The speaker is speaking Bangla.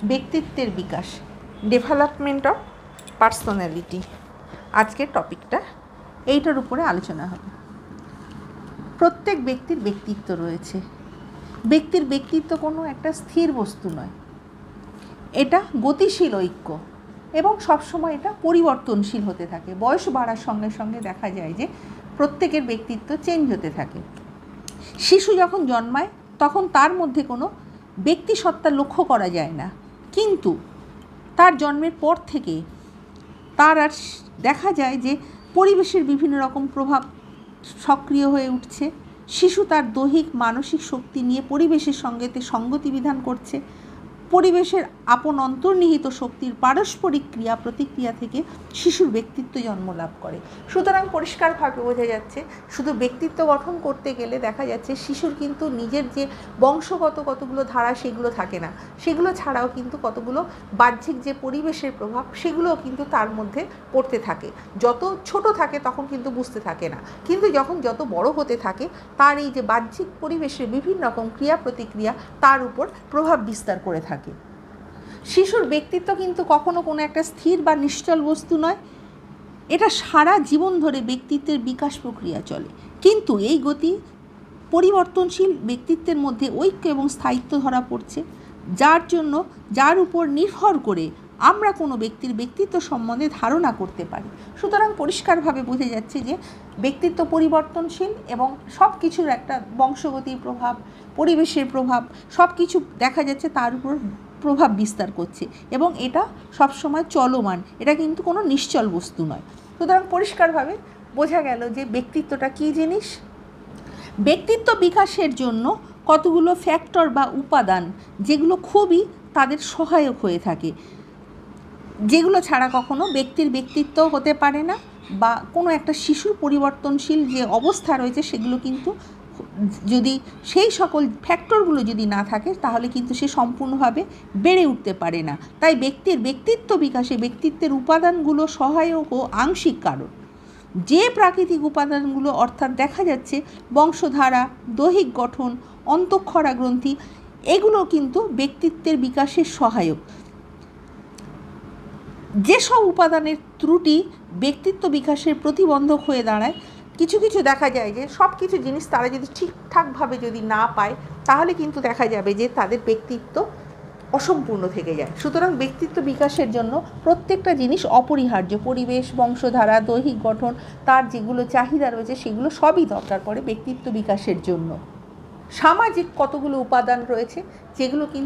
ব্যক্তিত্বের বিকাশ, ডেভেলপমেন্ট অফ পার্সোনালিটি। আজকের টপিকটা এইটার উপরে আলোচনা হবে। প্রত্যেক ব্যক্তির ব্যক্তিত্ব রয়েছে। ব্যক্তির ব্যক্তিত্ব কোনো একটা স্থির বস্তু নয়, এটা গতিশীল ঐক্য এবং সবসময় এটা পরিবর্তনশীল হতে থাকে। বয়স বাড়ার সঙ্গে সঙ্গে দেখা যায় যে প্রত্যেকের ব্যক্তিত্ব চেঞ্জ হতে থাকে। শিশু যখন জন্মায় তখন তার মধ্যে কোনো ব্যক্তিসত্তা লক্ষ্য করা যায় না, কিন্তু তার জন্মের পর থেকে তার আর দেখা যায় যে পরিবেশের বিভিন্ন রকম প্রভাব সক্রিয় হয়ে উঠছে। শিশু তার দৈহিক মানসিক শক্তি নিয়ে পরিবেশের সঙ্গে সঙ্গতি বিধান করছে। পরিবেশের আপন অন্তর্নিহিত শক্তির পারস্পরিক ক্রিয়া প্রতিক্রিয়া থেকে শিশুর ব্যক্তিত্ব জন্ম লাভ করে। সুতরাং পরিষ্কারভাবে বোঝা যাচ্ছে শুধু ব্যক্তিত্ব গঠন করতে গেলে দেখা যাচ্ছে শিশুর কিন্তু নিজের যে বংশগত কতগুলো ধারা সেগুলো থাকে না, সেগুলো ছাড়াও কিন্তু কতগুলো বাহ্যিক যে পরিবেশের প্রভাব সেগুলোও কিন্তু তার মধ্যে পড়তে থাকে। যত ছোট থাকে তখন কিন্তু বুঝতে থাকে না, কিন্তু যত বড় হতে থাকে তার এই যে বাহ্যিক পরিবেশের বিভিন্ন রকম ক্রিয়া প্রতিক্রিয়া তার উপর প্রভাব বিস্তার করে থাকে। শিশুর ব্যক্তিত্ব কিন্তু কখনো কোনো একটা স্থির বা নিশ্চল বস্তু নয়, এটা সারা জীবন ধরে ব্যক্তিত্বের বিকাশ প্রক্রিয়া চলে। কিন্তু এই গতি পরিবর্তনশীল ব্যক্তিত্বের মধ্যে ঐক্য এবং স্থায়িত্ব ধরা পড়ছে, যার উপর নির্ভর করে আমরা কোনো ব্যক্তির ব্যক্তিত্ব সম্বন্ধে ধারণা করতে পারি। সুতরাং পরিষ্কারভাবে বোঝা যাচ্ছে যে ব্যক্তিত্ব পরিবর্তনশীল এবং সব কিছুর একটা বংশগতির প্রভাব, পরিবেশের প্রভাব সব কিছু দেখা যাচ্ছে তার উপর প্রভাব বিস্তার করছে এবং এটা সবসময় চলমান, এটা কিন্তু কোনো নিশ্চল বস্তু নয়। সুতরাং পরিষ্কারভাবে বোঝা গেল যে ব্যক্তিত্বটা কী জিনিস। ব্যক্তিত্ব বিকাশের জন্য কতগুলো ফ্যাক্টর বা উপাদান যেগুলো খুবই তাদের সহায়ক হয়ে থাকে, যেগুলো ছাড়া কখনো ব্যক্তির ব্যক্তিত্ব হতে পারে না, বা কোনো একটা শিশুর পরিবর্তনশীল যে অবস্থা রয়েছে সেগুলো কিন্তু যদি সেই সকল ফ্যাক্টরগুলো যদি না থাকে তাহলে কিন্তু সে সম্পূর্ণভাবে বেড়ে উঠতে পারে না। তাই ব্যক্তির ব্যক্তিত্ব বিকাশে ব্যক্তিত্বের উপাদানগুলো সহায়ক ও আংশিক কারণ। যে প্রাকৃতিক উপাদানগুলো অর্থাৎ দেখা যাচ্ছে বংশধারা, দৈহিক গঠন, অন্তঃক্ষরা গ্রন্থি, এগুলো কিন্তু ব্যক্তিত্বের বিকাশের সহায়ক। যেসব উপাদানের ত্রুটি ব্যক্তিত্ব বিকাশের প্রতিবন্ধক হয়ে দাঁড়ায়, কিছু দেখা যায় যে সব কিছু জিনিস তারা যদি ঠিকঠাকভাবে যদি না পায় তাহলে কিন্তু দেখা যাবে যে তাদের ব্যক্তিত্ব অসম্পূর্ণ থেকে যায়। সুতরাং ব্যক্তিত্ব বিকাশের জন্য প্রত্যেকটা জিনিস অপরিহার্য। পরিবেশ, বংশধারা, দৈহিক গঠন, তার যেগুলো চাহিদা রয়েছে সেগুলো সবই দরকার পড়ে ব্যক্তিত্ব বিকাশের জন্য। সামাজিক কতগুলো উপাদান রয়েছে যেগুলো কিন্তু